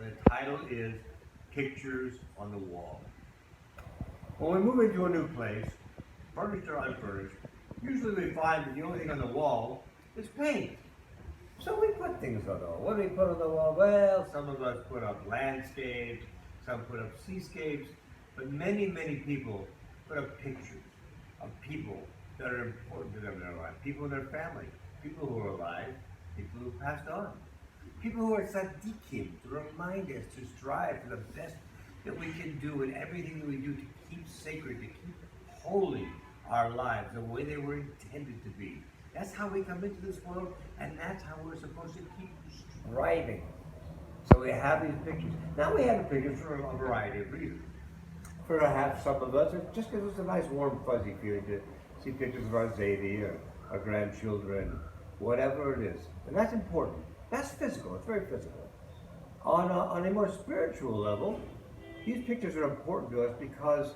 The title is Pictures on the Wall. When we move into a new place, furnished or unfurnished, usually we find that the only thing on the wall is paint. So we put things on the wall. What do we put on the wall? Well, some of us put up landscapes, some put up seascapes, but many, many people put up pictures of people that are important to them in their life, people in their family, people who are alive, people who passed on, people who are tzaddikim, to remind us to strive for the best that we can do in everything that we do to keep sacred, to keep holy our lives the way they were intended to be. That's how we come into this world, and that's how we're supposed to keep striving. So we have these pictures. Now we have the pictures for a variety of reasons. For some of us, it just gives us a nice warm fuzzy feeling to see pictures of our Zadie or our grandchildren, whatever it is. And that's important. That's physical, it's very physical. On a more spiritual level, these pictures are important to us because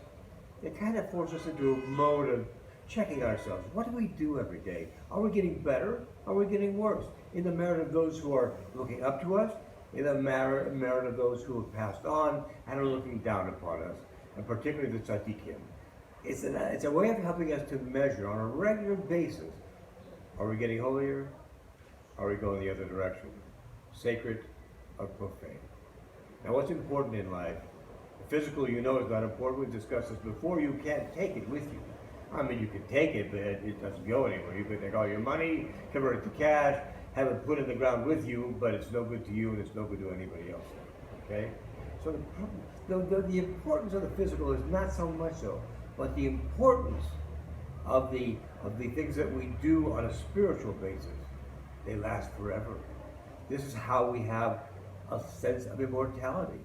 they kind of force us into a mode of checking ourselves. What do we do every day? Are we getting better? Are we getting worse? In the merit of those who are looking up to us, in the merit of those who have passed on and are looking down upon us, and particularly the tzaddikim. It's a way of helping us to measure on a regular basis. Are we getting holier? Are we going the other direction? Sacred or profane? Now what's important in life? The physical, you know, is not important. We've discussed this before. You can't take it with you. I mean, you can take it, but it doesn't go anywhere. You can take all your money, convert it to cash, have it put in the ground with you, but it's no good to you and it's no good to anybody else. Okay? So the importance of the physical is not so much so, but the importance of the things that we do on a spiritual basis, they last forever. This is how we have a sense of immortality.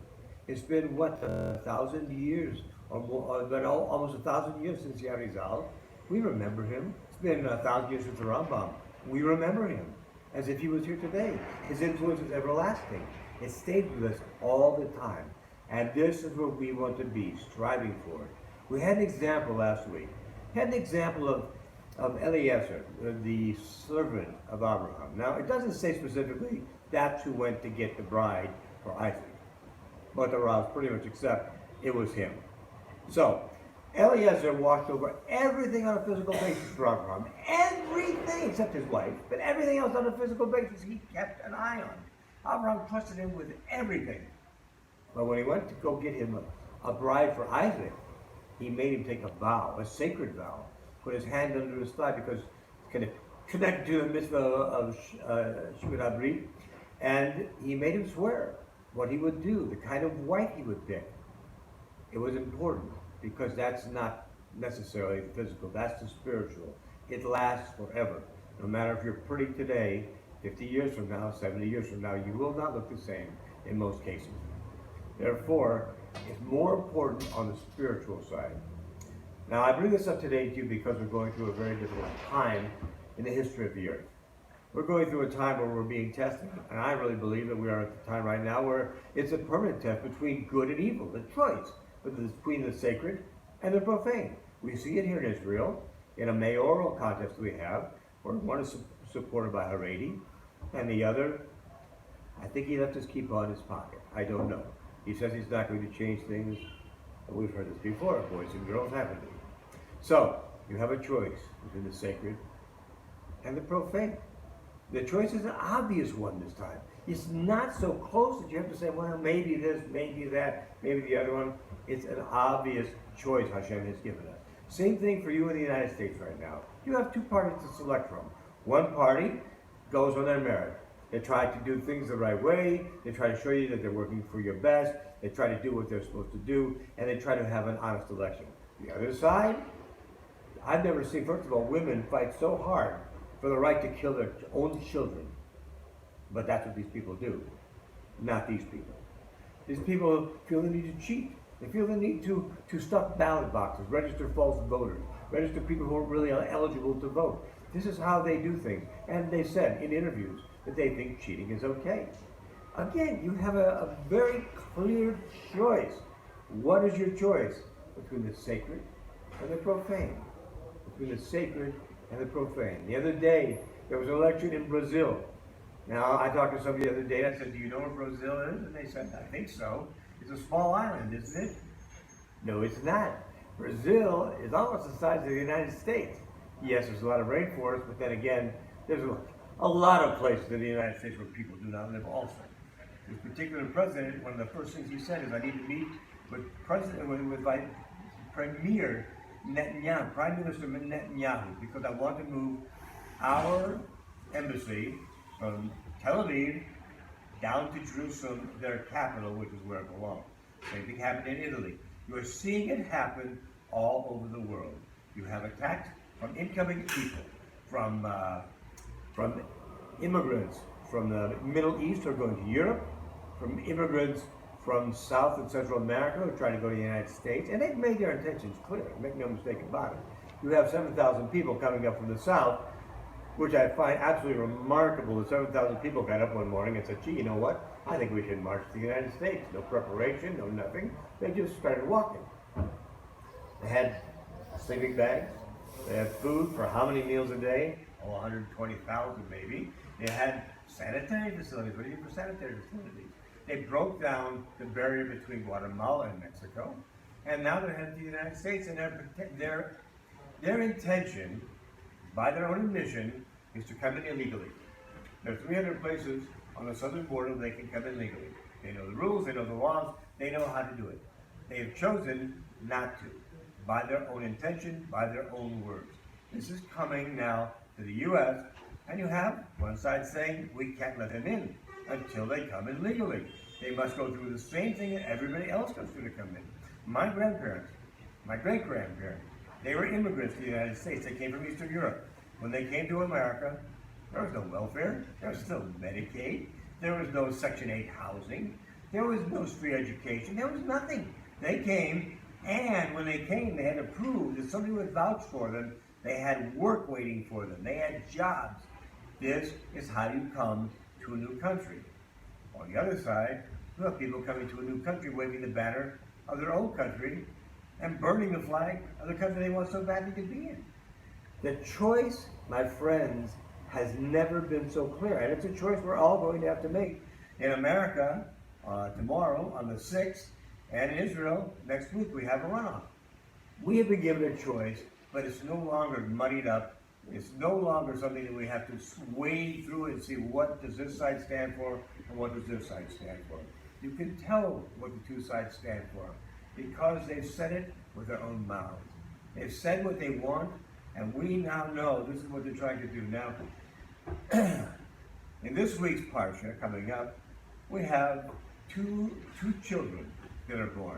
It's been, what, 1,000 years, or more, been almost 1,000 years since Yarizal. We remember him. It's been 1,000 years since the Rambam. We remember him as if he was here today. His influence is everlasting. It stayed with us all the time. And this is what we want to be, striving for it. We had an example last week. We had an example of Eliezer, the servant of Abraham. Now, it doesn't say specifically that's who went to get the bride for Isaac. But the Rav pretty much accept it was him. So, Eliezer watched over everything on a physical basis for Abraham. Everything except his wife, but everything else on a physical basis he kept an eye on. Abraham trusted him with everything. But when he went to go get him a bride for Isaac, he made him take a vow, a sacred vow. Put his hand under his thigh because it's kind of connected to the mitzvah of Shemit Abrit. And he made him swear what he would do, the kind of wife he would pick. It was important because that's not necessarily the physical, that's the spiritual. It lasts forever. No matter if you're pretty today, 50 years from now, 70 years from now, you will not look the same in most cases. Therefore, it's more important on the spiritual side. Now, I bring this up today to you because we're going through a very difficult time in the history of the earth. We're going through a time where we're being tested, and I really believe that we are at the time right now where it's a permanent test between good and evil, the choice between the sacred and the profane. We see it here in Israel, in a mayoral contest we have, where one is supported by Haredi, and the other, I think he left his kippah in his pocket. I don't know. He says he's not going to change things. We've heard this before, boys and girls, haven't we? So, you have a choice between the sacred and the profane. The choice is an obvious one this time. It's not so close that you have to say, well, maybe this, maybe that, maybe the other one. It's an obvious choice Hashem has given us. Same thing for you in the United States right now. You have two parties to select from. One party goes on their merit. They try to do things the right way. They try to show you that they're working for your best. They try to do what they're supposed to do, and they try to have an honest election. The other side, I've never seen, first of all, women fight so hard for the right to kill their own children. But that's what these people do, not these people. These people feel the need to cheat. They feel the need to stuff ballot boxes, register false voters, register people who are really eligible to vote. This is how they do things. And they said in interviews that they think cheating is okay. Again, you have a very clear choice. What is your choice? Between the sacred and the profane. Between the sacred and the profane. The other day, there was an election in Brazil. Now, I talked to somebody the other day, and I said, do you know where Brazil is? And they said, I think so. It's a small island, isn't it? No, it's not. Brazil is almost the size of the United States. Yes, there's a lot of rainforest, but then again, there's a lot of places in the United States where people do not live also. This particular president, one of the first things he said is, I need to meet with Premier Netanyahu, Prime Minister Netanyahu, because I want to move our embassy from Tel Aviv down to Jerusalem, their capital, which is where it belongs. Same thing happened in Italy. You are seeing it happen all over the world. You have attacks from incoming people, from immigrants from the Middle East who are going to Europe, from immigrants from South and Central America who are trying to go to the United States, and they've made their intentions clear, make no mistake about it. You have 7,000 people coming up from the South, which I find absolutely remarkable. The 7,000 people got up one morning and said, gee, you know what? I think we should march to the United States. No preparation, no nothing. They just started walking. They had sleeping bags. They had food for how many meals a day? Oh, 120,000 maybe. They had sanitary facilities. What do you need for sanitary facilities? They broke down the barrier between Guatemala and Mexico, and now they're headed to the United States, and their intention, by their own admission, is to come in illegally. There are 300 places on the southern border where they can come in legally. They know the rules, they know the laws, they know how to do it. They have chosen not to, by their own intention, by their own words. This is coming now to the U.S., and you have one side saying, we can't let them in until they come in legally. They must go through the same thing that everybody else goes through to come in. My grandparents, my great-grandparents, they were immigrants to the United States. They came from Eastern Europe. When they came to America, there was no welfare, there was no Medicaid, there was no Section 8 housing, there was no free education, there was nothing. They came, and when they came, they had to prove that somebody would vouch for them. They had work waiting for them. They had jobs. This is how you come to a new country. On the other side, you have people coming to a new country waving the banner of their old country and burning the flag of the country they want so badly to be in. The choice, my friends, has never been so clear, and it's a choice we're all going to have to make. In America, tomorrow, on the 6th, and in Israel, next week, we have a runoff. We have been given a choice, but it's no longer muddied up. It's no longer something that we have to wade through and see what does this side stand for and what does this side stand for. You can tell what the two sides stand for because they've said it with their own mouths. They've said what they want, and we now know this is what they're trying to do. Now, in this week's Parsha coming up, we have two children that are born.